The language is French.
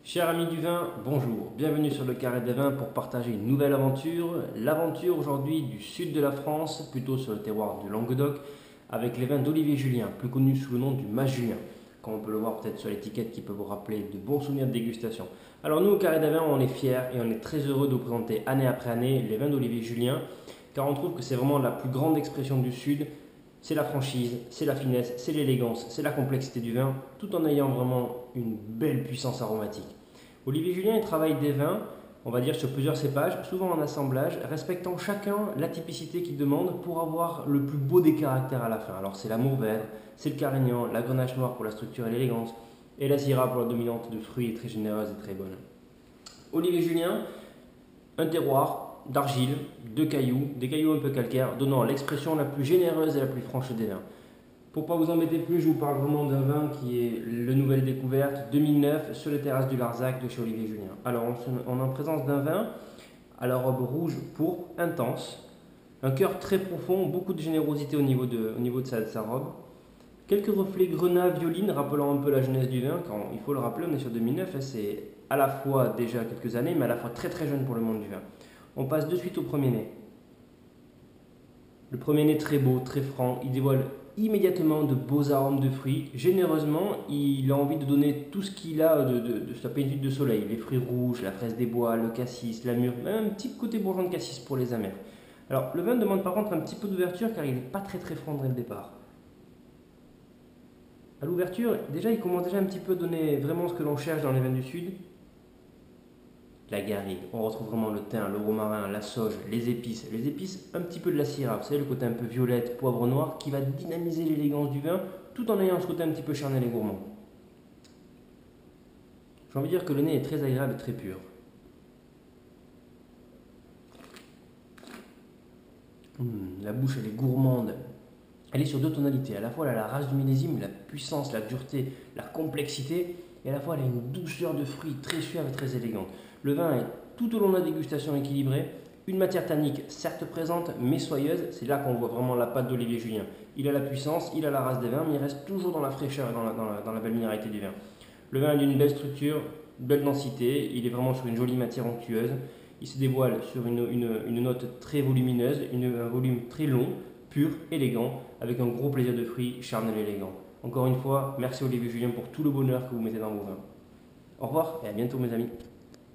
Chers amis du vin, bonjour, bienvenue sur le Carré des Vins pour partager une nouvelle aventure. L'aventure aujourd'hui du sud de la France, plutôt sur le terroir du Languedoc, avec les vins d'Olivier Julien, plus connu sous le nom du Mas Julien, comme on peut le voir peut-être sur l'étiquette qui peut vous rappeler de bons souvenirs de dégustation. Alors nous au Carré des Vins, on est fiers et on est très heureux de vous présenter année après année les vins d'Olivier Julien, car on trouve que c'est vraiment la plus grande expression du sud. C'est la franchise, c'est la finesse, c'est l'élégance, c'est la complexité du vin, tout en ayant vraiment une belle puissance aromatique. Olivier Julien il travaille des vins, on va dire sur plusieurs cépages, souvent en assemblage, respectant chacun la typicité qu'il demande pour avoir le plus beau des caractères à la fin. Alors c'est l'amour vert, c'est le carignan, la grenache noire pour la structure et l'élégance, et la syrah pour la dominante de fruits très généreuse et très bonne. Olivier Julien, un terroir d'argile, de cailloux, des cailloux un peu calcaires, donnant l'expression la plus généreuse et la plus franche des vins. Pour ne pas vous embêter plus, je vous parle vraiment d'un vin qui est le nouvelle découverte 2009 sur les terrasses du Larzac de chez Olivier Julien. Alors on est en présence d'un vin à la robe rouge pourpre intense, un cœur très profond, beaucoup de générosité au niveau de sa robe. Quelques reflets grenat violine rappelant un peu la jeunesse du vin, quand il faut le rappeler, on est sur 2009, c'est à la fois déjà quelques années, mais à la fois très très jeune pour le monde du vin. On passe de suite au premier nez. Le premier nez très beau, très franc, il dévoile immédiatement de beaux arômes de fruits. Généreusement, il a envie de donner tout ce qu'il a de sa plénitude de soleil. Les fruits rouges, la fraise des bois, le cassis, la mûre, même un petit côté bourgeon de cassis pour les amers. Alors, le vin demande par contre un petit peu d'ouverture car il n'est pas très très franc dès le départ. À l'ouverture, déjà, il commence déjà un petit peu à donner vraiment ce que l'on cherche dans les vins du Sud. La garrigue, on retrouve vraiment le thym, le romarin, la sauge, les épices, un petit peu de la syrah, vous savez, le côté un peu violette, poivre noir, qui va dynamiser l'élégance du vin, tout en ayant ce côté un petit peu charnel et gourmand. J'ai envie de dire que le nez est très agréable et très pur. La bouche, elle est gourmande. Elle est sur deux tonalités. À la fois, elle a la race du millésime, la puissance, la dureté, la complexité. Et à la fois, elle a une douceur de fruits très suave et très élégante. Le vin est tout au long de la dégustation équilibré. Une matière tannique certes présente, mais soyeuse. C'est là qu'on voit vraiment la patte d'Olivier Julien. Il a la puissance, il a la race des vins, mais il reste toujours dans la fraîcheur et dans la belle minéralité du vin. Le vin est d'une belle structure, belle densité. Il est vraiment sur une jolie matière onctueuse. Il se dévoile sur une note très volumineuse, un volume très long, pur, élégant, avec un gros plaisir de fruits, charnel et élégant. Encore une fois, merci Olivier Julien pour tout le bonheur que vous mettez dans vos vins. Au revoir et à bientôt mes amis.